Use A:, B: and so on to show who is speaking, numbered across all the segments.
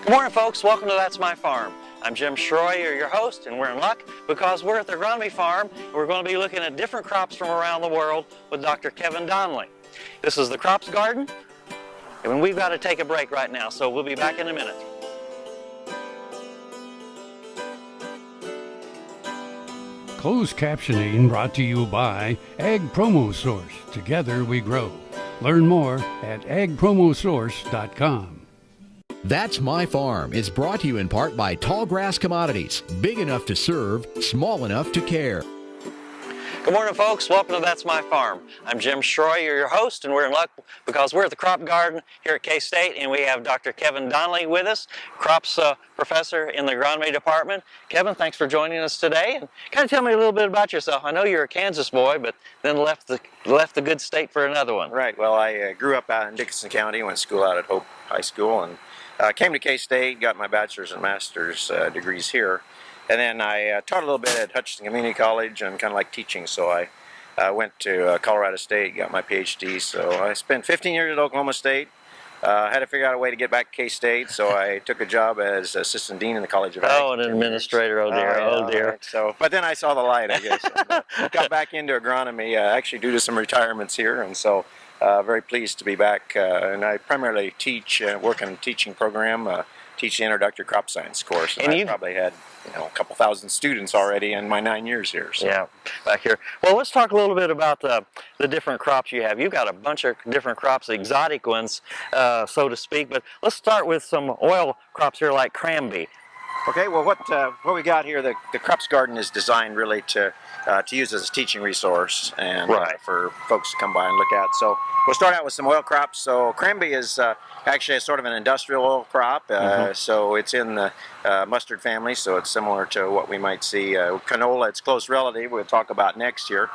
A: Good morning, folks. Welcome to That's My Farm. I'm Jim Shroyer, your host, and we're in luck because we're at the Agronomy Farm and we're going to be looking at different crops from around the world with Dr. Kevin Donnelly. This is the crops garden, and we've got to take a break right now, so we'll be back in a minute.
B: Closed captioning brought to you by Ag Promo Source. Together we grow. Learn more at agpromosource.com.
C: That's My Farm is brought to you in part by Tallgrass Commodities. Big enough to serve, small enough to care.
A: Good morning, folks. Welcome to That's My Farm. I'm Jim Shroyer, your host, and we're in luck because we're at the crop garden here at K-State, and we have Dr. Kevin Donnelly with us, crops professor in the agronomy department. Kevin, thanks for joining us today. And kind of tell me a little bit about yourself. I know you're a Kansas boy, but then left the good state for another one.
D: Right. Well, I grew up out in Dickinson County, went to school out at Hope High School, and came to K-State, got my bachelor's and master's degrees here. And then I taught a little bit at Hutchinson Community College and kind of like teaching, so I went to Colorado State, got my PhD. So I spent 15 years at Oklahoma State. Had to figure out a way to get back to K-State, so I took a job as assistant dean in the College of Ag.
A: Oh, an administrator, oh dear, oh dear.
D: Right. So, but then I saw the light, I guess. And, got back into agronomy, actually due to some retirements here, and so very pleased to be back. And I primarily teach, work in a teaching program, teach the introductory crop science course. And I probably had a couple thousand students already in my 9 years here. So.
A: Yeah, back here. Well, let's talk a little bit about the different crops you have. You've got a bunch of different crops, exotic ones, so to speak. But let's start with some oil crops here like cranberry.
D: Okay, well, what we got here, the crops garden is designed really to use as a teaching resource and for folks to come by and look at. So we'll start out with some oil crops. So cranberry is actually a sort of an industrial oil crop. So it's in the mustard family, so it's similar to what we might see. Canola, its close relative, we'll talk about next year.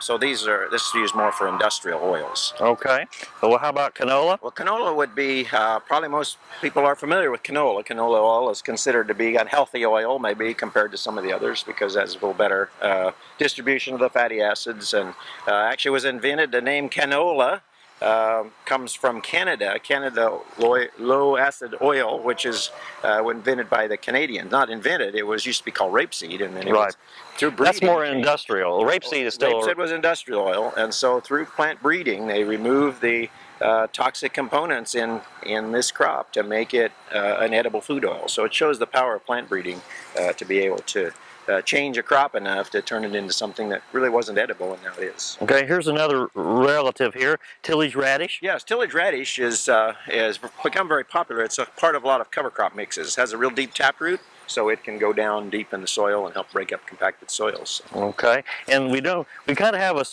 D: So this is used more for industrial oils.
A: Okay. Well, how about canola?
D: Well, canola would be, probably most people are familiar with canola. Canola oil is considered to be a healthy oil, maybe compared to some of the others, because it has a little better distribution of the fatty acids, and actually was invented. The name canola comes from Canada low acid oil, which is invented by the Canadians. Not invented, it was used to be called rapeseed, and then it was through breeding.
A: That's more industrial. Rapeseed is still...
D: Rapeseed was industrial oil, and so through plant breeding they removed the toxic components in this crop to make it an edible food oil. So it shows the power of plant breeding to be able to change a crop enough to turn it into something that really wasn't edible, and now it is.
A: Okay, here's another relative here, tillage radish.
D: Yes, tillage radish has become very popular. It's a part of a lot of cover crop mixes. It has a real deep taproot, so it can go down deep in the soil and help break up compacted soils.
A: Okay, and we kind of have a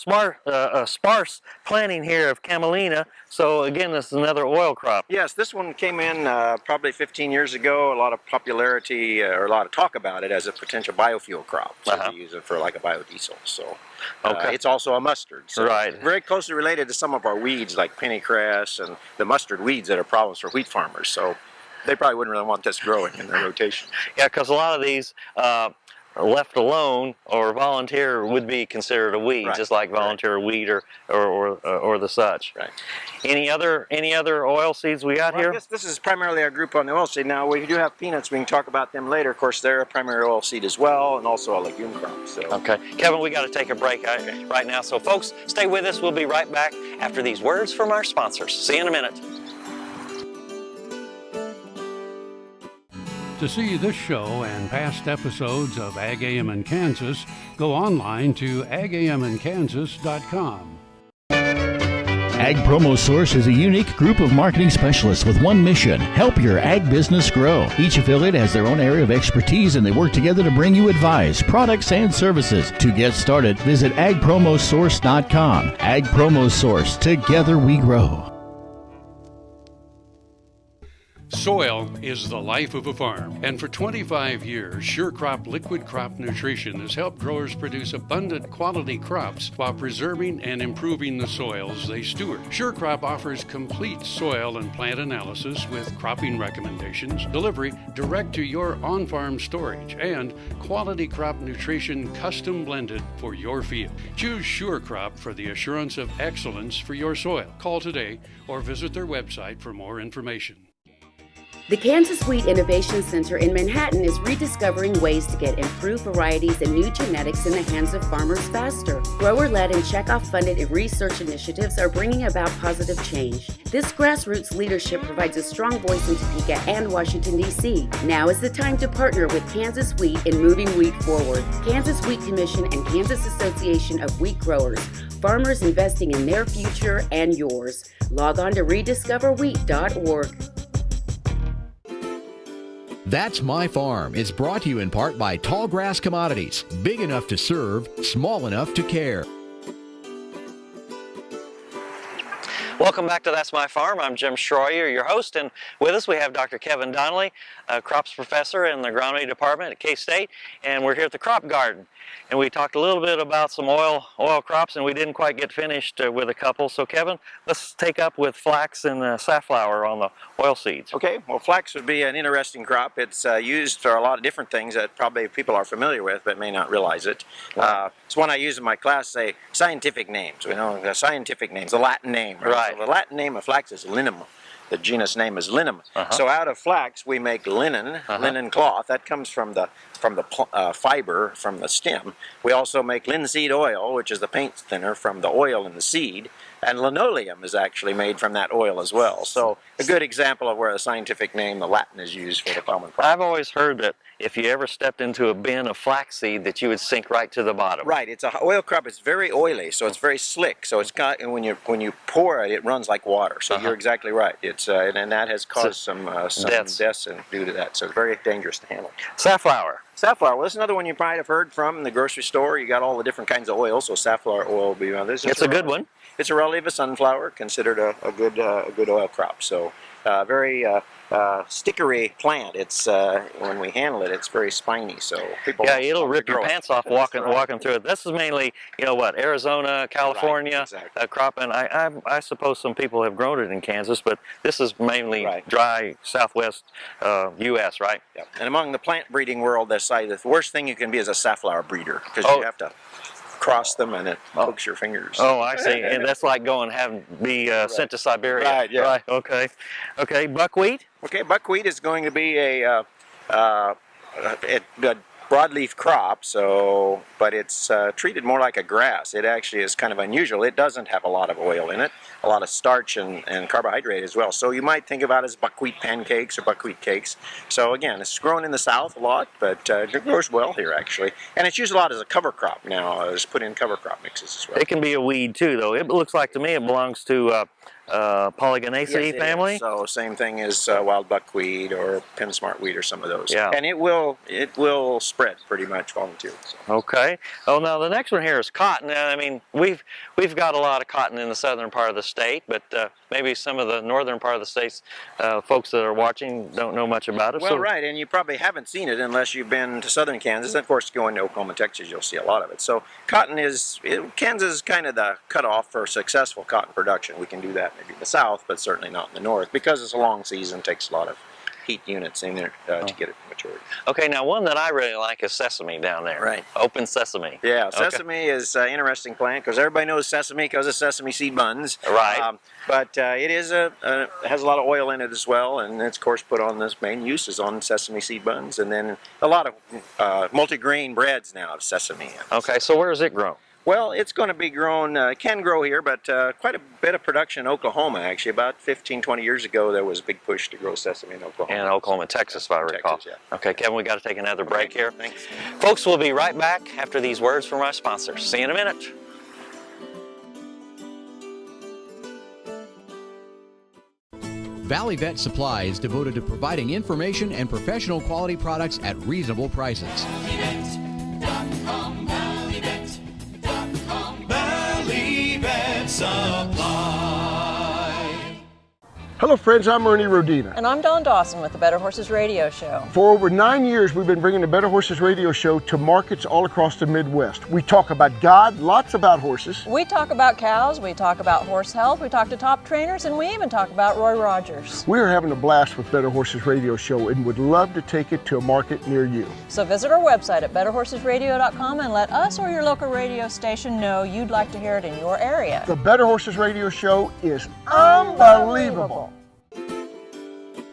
A: sparse planting here of camelina. So again, this is another oil crop.
D: Yes, this one came in probably 15 years ago. A lot of popularity or a lot of talk about it as a potential biofuel crop. So they use it for like a biodiesel. So it's also a mustard. So it's very closely related to some of our weeds like pennycress and the mustard weeds that are problems for wheat farmers. So they probably wouldn't really want this growing in their rotation.
A: Yeah, because a lot of these left alone or volunteer would be considered a weed, just like volunteer wheat or the such.
D: Right.
A: Any other oil seeds we got here?
D: I guess this is primarily our group on the oil seed. Now we do have peanuts. We can talk about them later. Of course, they're a primary oil seed as well, and also a legume crop. So.
A: Okay, Kevin, we got to take a break right now. So, folks, stay with us. We'll be right back after these words from our sponsors. See you in a minute.
B: To see this show and past episodes of Ag AM in Kansas, go online to agamnkansas.com.
E: Ag Promo Source is a unique group of marketing specialists with one mission: help your ag business grow. Each affiliate has their own area of expertise, and they work together to bring you advice, products, and services. To get started, visit agpromosource.com. Ag Promo Source. Together we grow.
B: Soil is the life of a farm, and for 25 years, SureCrop Liquid Crop Nutrition has helped growers produce abundant quality crops while preserving and improving the soils they steward. SureCrop offers complete soil and plant analysis with cropping recommendations, delivery direct to your on-farm storage, and quality crop nutrition custom blended for your field. Choose SureCrop for the assurance of excellence for your soil. Call today or visit their website for more information.
F: The Kansas Wheat Innovation Center in Manhattan is rediscovering ways to get improved varieties and new genetics in the hands of farmers faster. Grower-led and checkoff-funded research initiatives are bringing about positive change. This grassroots leadership provides a strong voice in Topeka and Washington, D.C. Now is the time to partner with Kansas Wheat in moving wheat forward. Kansas Wheat Commission and Kansas Association of Wheat Growers. Farmers investing in their future and yours. Log on to rediscoverwheat.org.
C: That's My Farm is brought to you in part by Tallgrass Commodities. Big enough to serve, small enough to care.
A: Welcome back to That's My Farm. I'm Jim Shroyer, your host, and with us we have Dr. Kevin Donnelly, a crops professor in the agronomy department at K-State, and we're here at the crop garden. And we talked a little bit about some oil crops, and we didn't quite get finished with a couple. So Kevin, let's take up with flax and safflower on the oil seeds.
D: Okay, well, flax would be an interesting crop. It's used for a lot of different things that probably people are familiar with but may not realize it. It's one I use in my class, say scientific names. We know the scientific names, the Latin name. Right? So the Latin name of flax is linum. The genus name is linum. So out of flax we make linen, linen cloth. That comes from the fiber from the stem. We also make linseed oil, which is the paint thinner from the oil in the seed, and linoleum is actually made from that oil as well. So a good example of where a scientific name, the Latin, is used for the common crop.
A: I've always heard that if you ever stepped into a bin of flaxseed that you would sink right to the bottom.
D: Right, it's an oil crop. It's very oily, so it's very slick. So it's got, and when you pour it, it runs like water. So you're exactly right. It's and that has caused some deaths due to that. So it's very dangerous to handle.
A: Safflower.
D: Safflower. Well, this is another one you might have heard from in the grocery store. You got all the different kinds of oils, so safflower oil will be on this.
A: It's a good one.
D: It's a relative of sunflower, considered a good oil crop. So very stickery plant. It's when we handle it, it's very spiny. So people
A: it'll rip your pants off walking through it. This is mainly, Arizona, California crop, and I suppose some people have grown it in Kansas, but this is mainly dry Southwest U.S. Right?
D: Yep. And among the plant breeding world, the worst thing you can be is a safflower breeder because you have to cross them and it pokes your fingers.
A: Oh, I see. And that's like going be sent to Siberia.
D: Right, yeah.
A: Right, okay. Okay, buckwheat?
D: Okay, buckwheat is going to be a broadleaf crop, but it's treated more like a grass. It actually is kind of unusual. It doesn't have a lot of oil in it, a lot of starch and carbohydrate as well. So you might think about it as buckwheat pancakes or buckwheat cakes. So again, it's grown in the South a lot, but it grows well here actually. And it's used a lot as a cover crop now. It's put in cover crop mixes as well.
A: It can be a weed too, though. It looks like to me it belongs to Polygonaceae family.
D: So same thing as wild buckwheat or Pin-Smart wheat or some of those.
A: Yeah.
D: And it will spread pretty much voluntarily. So.
A: Okay. Oh, now the next one here is cotton. I mean, we've got a lot of cotton in the southern part of the state, but maybe some of the northern part of the states, folks that are watching don't know much about it.
D: Well, right, and you probably haven't seen it unless you've been to southern Kansas. And of course, going to Oklahoma, Texas, you'll see a lot of it. So cotton Kansas is kind of the cutoff for successful cotton production. We can do that maybe in the south, but certainly not in the north because it's a long season, takes a lot of heat units in there to get it to maturity.
A: Okay, now one that I really like is sesame down there.
D: Right.
A: Open sesame.
D: Yeah, sesame is an interesting plant because everybody knows sesame because of sesame seed buns.
A: Right.
D: But it is has a lot of oil in it as well, and it's of course put on this main use is on sesame seed buns, and then a lot of multi-grain breads now of sesame.
A: Okay, so where is it grown?
D: Well, it's going to be grown, can grow here, but quite a bit of production in Oklahoma, actually. About 15, 20 years ago, there was a big push to grow sesame in Oklahoma.
A: In Oklahoma, Texas, if I recall.
D: Texas, yeah.
A: Okay, Kevin, we got to take another break here.
D: Thanks.
A: Folks, we'll be right back after these words from our sponsors. See you in a minute.
C: Valley Vet Supply is devoted to providing information and professional quality products at reasonable prices.
G: Hello friends, I'm Ernie Rodina.
H: And I'm Dawn Dawson with the Better Horses Radio Show.
G: For over 9 years, we've been bringing the Better Horses Radio Show to markets all across the Midwest. We talk about God, lots about horses.
H: We talk about cows, we talk about horse health, we talk to top trainers, and we even talk about Roy Rogers.
G: We are having a blast with Better Horses Radio Show and would love to take it to a market near you.
H: So visit our website at betterhorsesradio.com and let us or your local radio station know you'd like to hear it in your area.
G: The Better Horses Radio Show is unbelievable.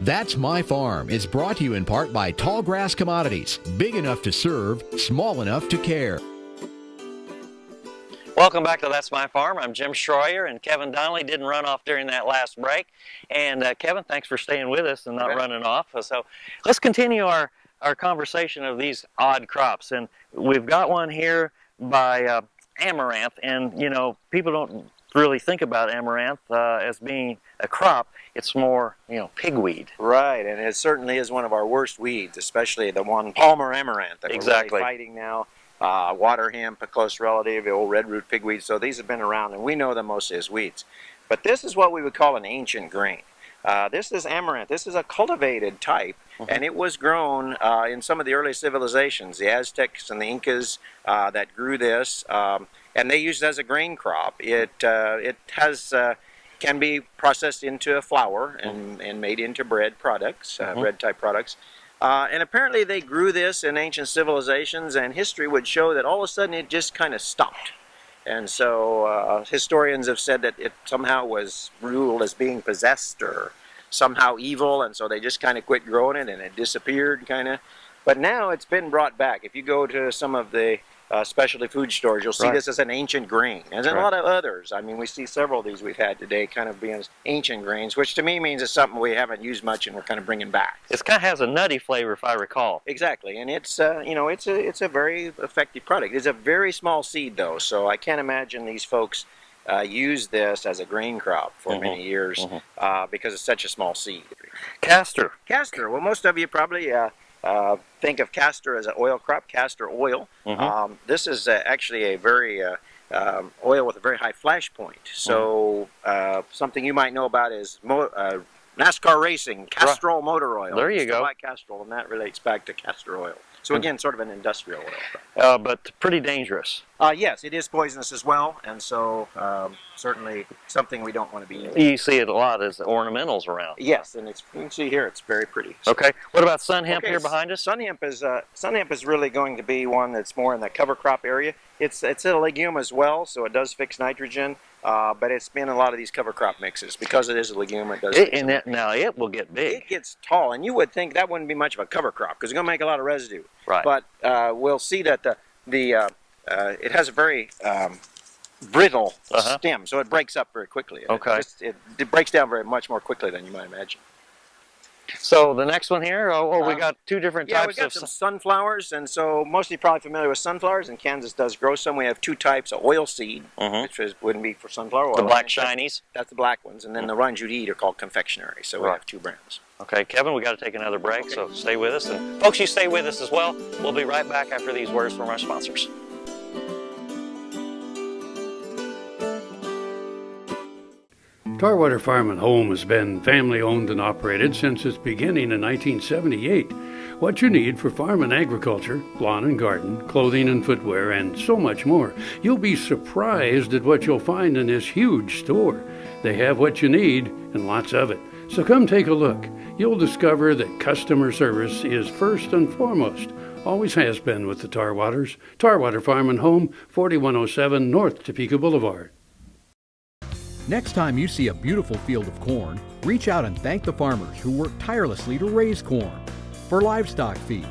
C: That's My Farm is brought to you in part by Tallgrass Commodities, big enough to serve, small enough to care.
A: Welcome back to That's My Farm. I'm Jim Shroyer, and Kevin Donnelly didn't run off during that last break. And Kevin, thanks for staying with us and not running off. So let's continue our conversation of these odd crops. And we've got one here by Amaranth, and you know, people don't really think about Amaranth as being a crop. It's more, you know, pigweed.
D: Right, and it certainly is one of our worst weeds, especially the one Palmer Amaranth that we're really fighting now. Water hemp, a close relative, the old red root pigweed. So these have been around, and we know them mostly as weeds. But this is what we would call an ancient grain. This is Amaranth. This is a cultivated type, and it was grown in some of the early civilizations, the Aztecs and the Incas that grew this, and they used it as a grain crop. It has can be processed into a flour and made into bread products, bread type products. And apparently they grew this in ancient civilizations, and history would show that all of a sudden it just kind of stopped. And so historians have said that it somehow was ruled as being possessed or somehow evil, and so they just kind of quit growing it and it disappeared kind of. But now it's been brought back. If you go to some of the specialty food stores, you'll see this as an ancient grain. And there's a lot of others. I mean, we see several of these we've had today kind of being ancient grains, which to me means it's something we haven't used much and we're kind of bringing back.
A: It kind of has a nutty flavor, if I recall.
D: Exactly, and it's you know, it's a very effective product. It's a very small seed though, so I can't imagine these folks use this as a grain crop for many years because it's such a small seed.
A: Castor.
D: Castor. Well, most of you probably think of castor as an oil crop, castor oil. This is actually a very oil with a very high flash point. So something you might know about is NASCAR racing, Castrol motor oil.
A: There you go.
D: Like Castrol, and that relates back to castor oil. So again, sort of an industrial oil.
A: But pretty dangerous.
D: Yes, it is poisonous as well, and so certainly something we don't want to be eating.
A: You see it a lot as ornamentals around.
D: Yes, and it's, you can see here it's very pretty. So.
A: Okay. What about sun hemp here behind us?
D: Sun hemp is really going to be one that's more in the cover crop area. It's a legume as well, so it does fix nitrogen. But it's been a lot of these cover crop mixes because it is a legume. It does.
A: Now it will get big.
D: It gets tall, and you would think that wouldn't be much of a cover crop because it's going to make a lot of residue.
A: Right.
D: But we'll see that it has a very brittle stem, so it breaks up very quickly.
A: Okay.
D: It breaks down much more quickly than you might imagine.
A: So the next one here, we got two different types
D: we got some sunflowers, and so most of you are probably familiar with sunflowers, and Kansas does grow some. We have two types, of oil seed, which wouldn't be for sunflower oil.
A: The black shinies?
D: That's the black ones, and then the ones you'd eat are called confectionery, so we have two brands.
A: Okay, Kevin, we got to take another break, so stay with us. And folks, you stay with us as well. We'll be right back after these words from our sponsors.
B: Tarwater Farm and Home has been family owned and operated since its beginning in 1978. What you need for farm and agriculture, lawn and garden, clothing and footwear, and so much more. You'll be surprised at what you'll find in this huge store. They have what you need and lots of it. So come take a look. You'll discover that customer service is first and foremost. Always has been with the Tarwaters. Tarwater Farm and Home, 4107 North Topeka Boulevard.
C: Next time you see a beautiful field of corn, reach out and thank the farmers who work tirelessly to raise corn for livestock feed,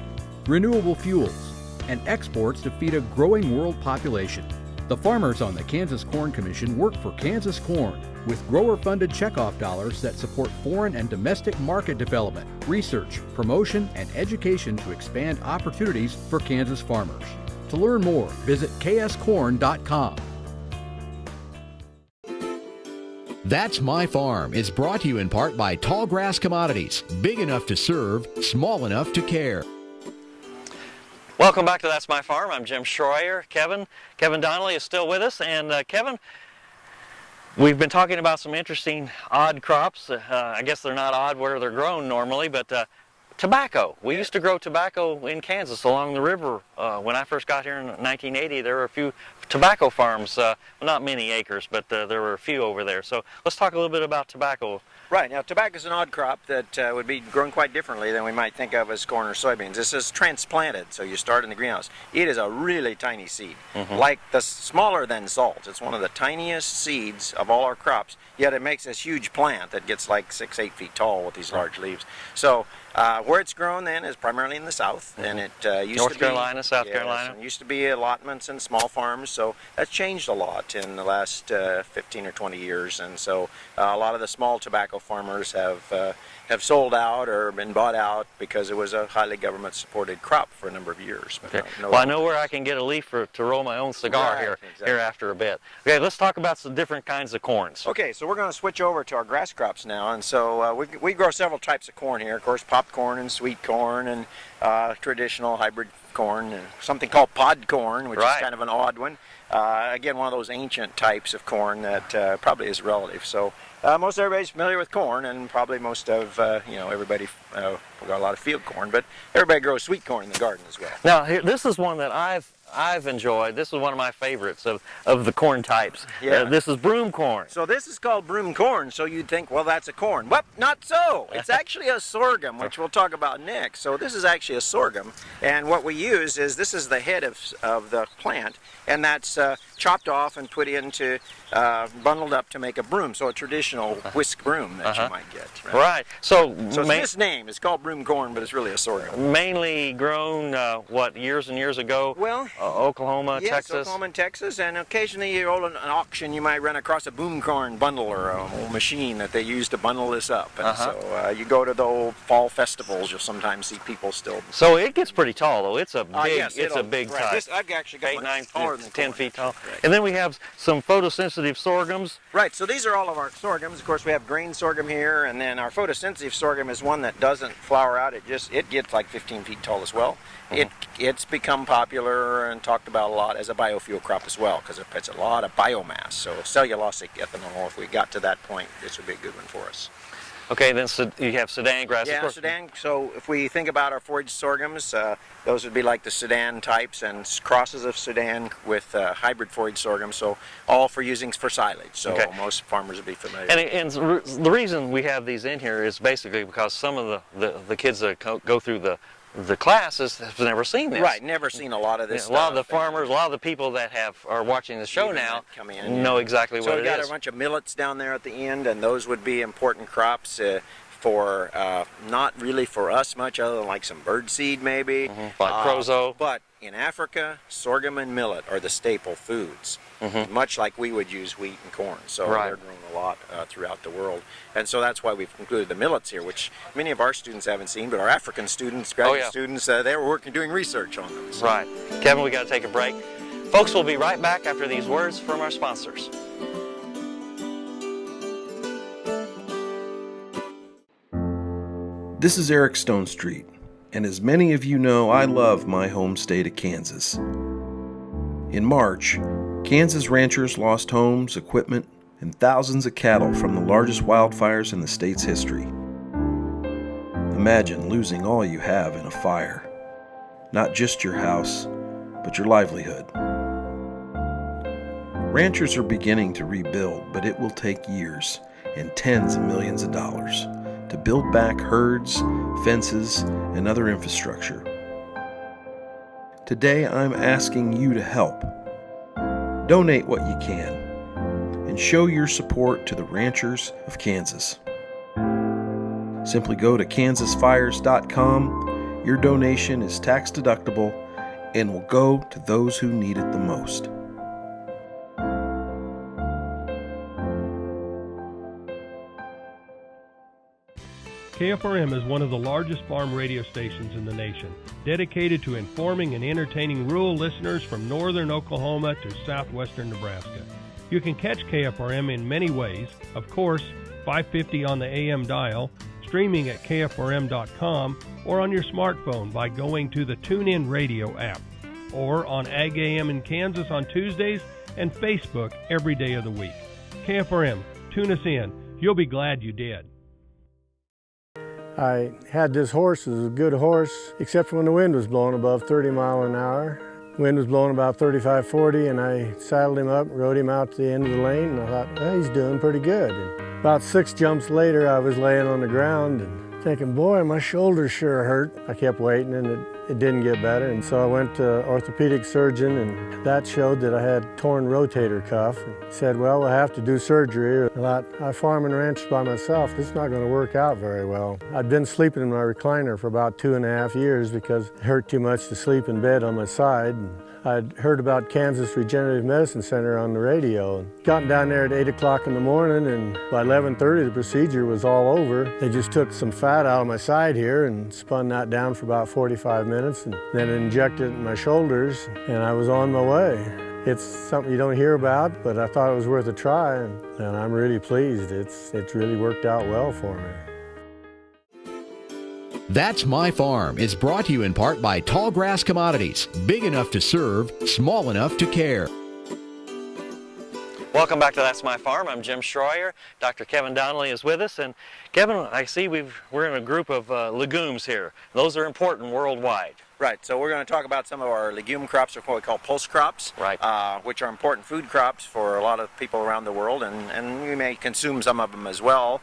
C: renewable fuels, and exports to feed a growing world population. The farmers on the Kansas Corn Commission work for Kansas Corn with grower-funded checkoff dollars that support foreign and domestic market development, research, promotion, and education to expand opportunities for Kansas farmers. To learn more, visit kscorn.com. That's My Farm is brought to you in part by Tallgrass Commodities, big enough to serve, small enough to care.
A: Welcome back to That's My Farm. I'm Jim Shroyer. Kevin Donnelly is still with us, and Kevin, we've been talking about some interesting odd crops. I guess they're not odd where they're grown normally, but tobacco. We used to grow tobacco in Kansas along the river. When I first got here in 1980, there were a few tobacco farms, well, not many acres, but there were a few over there. So let's talk a little bit about tobacco.
D: Right. Now, tobacco is an odd crop that would be grown quite differently than we might think of as corn or soybeans. This is transplanted, so you start in the greenhouse. It is a really tiny seed, like smaller than salt. It's one of the tiniest seeds of all our crops, yet it makes this huge plant that gets like 6-8 feet tall with these large leaves. So where it's grown then is primarily in the south, and it used
A: North
D: to be
A: Carolina, South Carolina.
D: It used to be allotments and small farms, so that's changed a lot in the last 15 or 20 years, and so a lot of the small tobacco farmers have sold out or been bought out because it was a highly government-supported crop for a number of years. But
A: Well, I know where I can get a leaf to roll my own cigar here after a bit. Okay, let's talk about some different kinds of corns.
D: Okay, so we're going to switch over to our grass crops now, and so we grow several types of corn here. Of course, popcorn and sweet corn and traditional hybrid corn, and something called pod corn, which is kind of an odd one. Again, one of those ancient types of corn that probably is relative. So most everybody's familiar with corn, and probably most of everybody we got a lot of field corn, but everybody grows sweet corn in the garden as well.
A: Now, this is one that I've enjoyed. This is one of my favorites of the corn types.
D: Yeah.
A: This is broom corn.
D: So this is called broom corn, so you'd think, well, that's a corn. Well, not so. It's actually a sorghum, which we'll talk about next. So this is actually a sorghum, and what we use is, this is the head of the plant, and that's chopped off and put into, bundled up to make a broom, so a traditional whisk broom that you might get.
A: Right. So
D: it's misnamed. It's called broom corn, but it's really a sorghum.
A: Mainly grown, years and years ago?
D: Well,
A: Oklahoma,
D: yes,
A: Texas?
D: Oklahoma and Texas, and occasionally you hold an auction, you might run across a boom corn bundle or a old machine that they use to bundle this up. And so you go to the old fall festivals, you'll sometimes see people still.
A: So it gets pretty tall, though. It's a big,
D: it's
A: a big type.
D: I've actually got
A: 8, 9,
D: taller than
A: 10
D: corn.
A: feet tall.
D: Right.
A: And then we have some photosensitive sorghums.
D: Right, so these are all of our sorghums. Of course, we have grain sorghum here, and then our photosensitive sorghum is one that doesn't flower out. It gets like 15 feet tall as well. It's become popular and talked about a lot as a biofuel crop as well, because it puts a lot of biomass. So cellulosic ethanol, if we got to that point, this would be a good one for us.
A: Okay, then you have Sudan grass.
D: Yeah, Sudan. So if we think about our forage sorghums, those would be like the Sudan types and crosses of Sudan with hybrid forage sorghum. So all for using for silage. So most farmers would be familiar.
A: And the reason we have these in here is basically because some of the kids that go through the classes have never seen this.
D: Right, never seen a lot of this stuff.
A: A lot of the farmers, a lot of the people that are watching the show now know exactly what it is. So we got a bunch
D: of millets down there at the end, and those would be important crops for not really for us much, other than like some bird seed maybe.
A: Like proso.
D: But in Africa, sorghum and millet are the staple foods, much like we would use wheat and corn. So they're grown a lot throughout the world. And so that's why we've included the millets here, which many of our students haven't seen, but our African students, graduate students, they were doing research on them. So.
A: Right. Kevin, we got to take a break. Folks, we'll be right back after these words from our sponsors.
I: This is Eric Stonestreet, and as many of you know, I love my home state of Kansas. In March, Kansas ranchers lost homes, equipment, and thousands of cattle from the largest wildfires in the state's history. Imagine losing all you have in a fire. Not just your house, but your livelihood. Ranchers are beginning to rebuild, but it will take years and tens of millions of dollars to build back herds, fences, and other infrastructure. Today, I'm asking you to help. Donate what you can and show your support to the ranchers of Kansas. Simply go to kansasfires.com. Your donation is tax deductible and will go to those who need it the most.
J: KFRM is one of the largest farm radio stations in the nation, dedicated to informing and entertaining rural listeners from northern Oklahoma to southwestern Nebraska. You can catch KFRM in many ways, of course, 550 on the AM dial, streaming at kfrm.com, or on your smartphone by going to the TuneIn Radio app, or on Ag AM in Kansas on Tuesdays and Facebook every day of the week. KFRM, tune us in. You'll be glad you did.
K: I had this horse. It was a good horse, except when the wind was blowing above 30 miles an hour. Wind was blowing about 35, 40, and I saddled him up, rode him out to the end of the lane, and I thought, well, he's doing pretty good. And about 6 jumps later, I was laying on the ground and thinking, boy, my shoulders sure hurt. I kept waiting, and it didn't get better, and so I went to orthopedic surgeon, and that showed that I had torn rotator cuff. And said, well, we'll have to do surgery. I thought, I farm and ranch by myself. This is not going to work out very well. I'd been sleeping in my recliner for about 2.5 years because it hurt too much to sleep in bed on my side. And I'd heard about Kansas Regenerative Medicine Center on the radio and gotten down there at 8 o'clock in the morning, and by 11:30 the procedure was all over. They just took some fat out of my side here and spun that down for about 45 minutes and then injected it in my shoulders, and I was on my way. It's something you don't hear about, but I thought it was worth a try, and I'm really pleased. It's really worked out well for me.
C: That's My Farm is brought to you in part by Tallgrass Commodities. Big enough to serve, small enough to care.
A: Welcome back to That's My Farm. I'm Jim Shroyer. Dr. Kevin Donnelly is with us. And Kevin, I see we're in a group of legumes here. Those are important worldwide.
D: Right, so we're going to talk about some of our legume crops, or what we call pulse crops,
A: right.
D: Which are important food crops for a lot of people around the world, and we may consume some of them as well.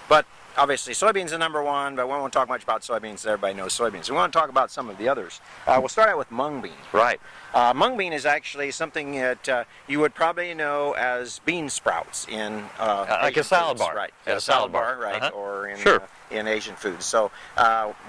D: But obviously, soybeans are number one, but we won't talk much about soybeans. Everybody knows soybeans. We want to talk about some of the others. We'll start out with mung bean.
A: Right.
D: Mung bean is actually something that you would probably know as bean sprouts in
A: like a salad bar.
D: Right.
A: Yeah,
D: a salad bar, right,
A: uh-huh.
D: or in
A: sure.
D: In Asian foods. So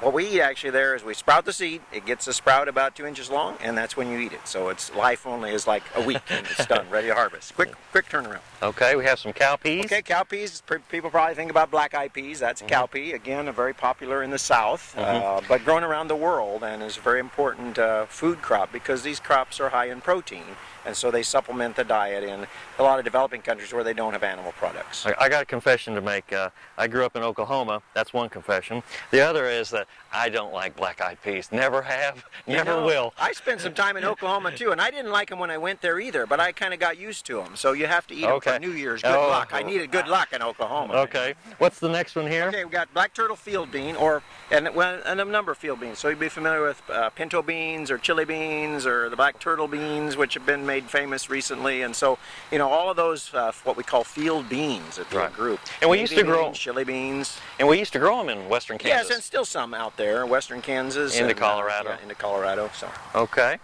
D: what we eat actually there is we sprout the seed. It gets a sprout about 2 inches long, and that's when you eat it. So its life only is like a week, and it's done, ready to harvest. Quick turnaround.
A: Okay, we have some cowpeas.
D: Okay, cowpeas. People probably think about black-eyed peas. That's a cowpea. Again, very popular in the South, but grown around the world, and is a very important food crop because these crops are high in protein. And so they supplement the diet in a lot of developing countries where they don't have animal products.
A: I got a confession to make. I grew up in Oklahoma. That's one confession. The other is that I don't like black-eyed peas. Never have, never will.
D: I spent some time in Oklahoma too, and I didn't like them when I went there either, but I kind of got used to them. So you have to eat them for New Year's. Good luck. I needed good luck in Oklahoma.
A: Okay. What's the next one here?
D: Okay, we've got black turtle field bean, and a number of field beans. So you'd be familiar with pinto beans or chili beans or the black turtle beans, which have been made famous recently. And so, all of those, what we call field beans at the group.
A: And we used to grow
D: chili beans.
A: And we used to grow them in western Kansas.
D: Yes, and still some out there, western Kansas.
A: Into Colorado.
D: Yeah, into Colorado. So.
A: Okay.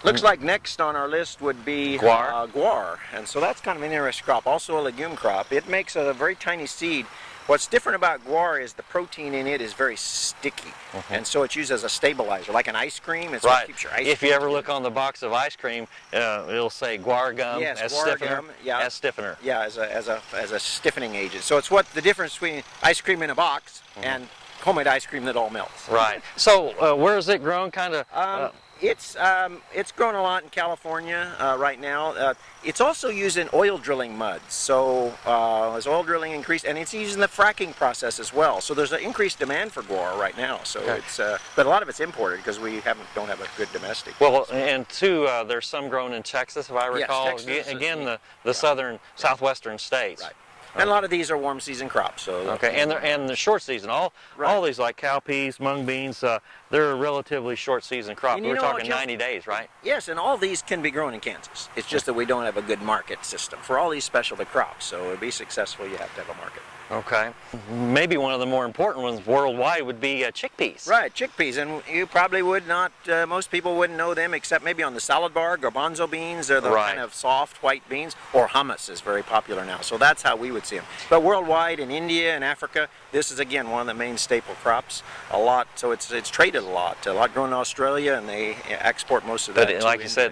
D: Looks like next on our list would be guar. And so that's kind of an interesting crop, also a legume crop. It makes a very tiny seed. What's different about guar is the protein in it is very sticky, and so it's used as a stabilizer, like an ice cream. It's what keeps your ice cream.
A: If you ever look on the box of ice cream, it'll say guar gum as stiffener. As stiffener.
D: Yeah, as a stiffening agent. So it's what the difference between ice cream in a box and homemade ice cream that all melts.
A: Right. So where is it grown? Kind of.
D: It's grown a lot in California right now. It's also used in oil drilling muds. So as oil drilling increased, and it's used in the fracking process as well. So there's an increased demand for guar right now. So it's, but a lot of it's imported because we don't have a good domestic.
A: Well, and two, there's some grown in Texas, if I recall.
D: Yes, Texas,
A: again, the southwestern states.
D: Right. And a lot of these are warm season crops. So
A: and the short season. All these like cowpeas, mung beans, they're a relatively short season crop. We're talking 90 days, right?
D: Yes, and all these can be grown in Kansas. It's just that we don't have a good market system for all these specialty crops. So to be successful, you have to have a market.
A: Okay. Maybe one of the more important ones worldwide would be chickpeas.
D: Right, chickpeas, and you probably would not, most people wouldn't know them except maybe on the salad bar. Garbanzo beans are the kind of soft white beans, or hummus is very popular now. So that's how we would see them. But worldwide, in India and Africa, this is again one of the main staple crops. A lot, so it's traded a lot. A lot grown in Australia, and they export most of that.
A: But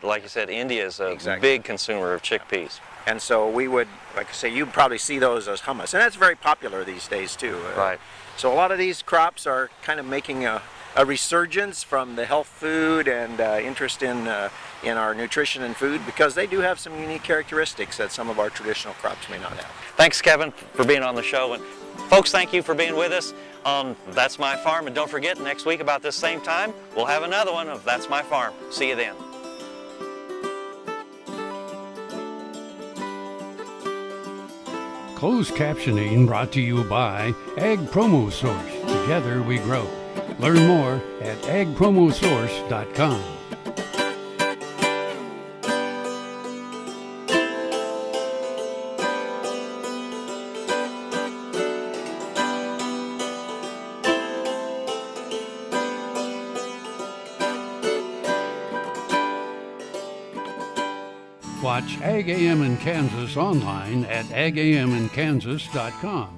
A: like you said, India is a big consumer of chickpeas.
D: And so we would, like I say, you'd probably see those as hummus. And that's very popular these days too.
A: Right.
D: So a lot of these crops are kind of making a resurgence from the health food and interest in our nutrition and food, because they do have some unique characteristics that some of our traditional crops may not have.
A: Thanks, Kevin, for being on the show. And folks, thank you for being with us on That's My Farm. And don't forget, next week about this same time, we'll have another one of That's My Farm. See you then.
B: Closed captioning brought to you by Ag Promo Source. Together we grow. Learn more at agpromosource.com. Watch Ag AM in Kansas online at agaminkansas.com.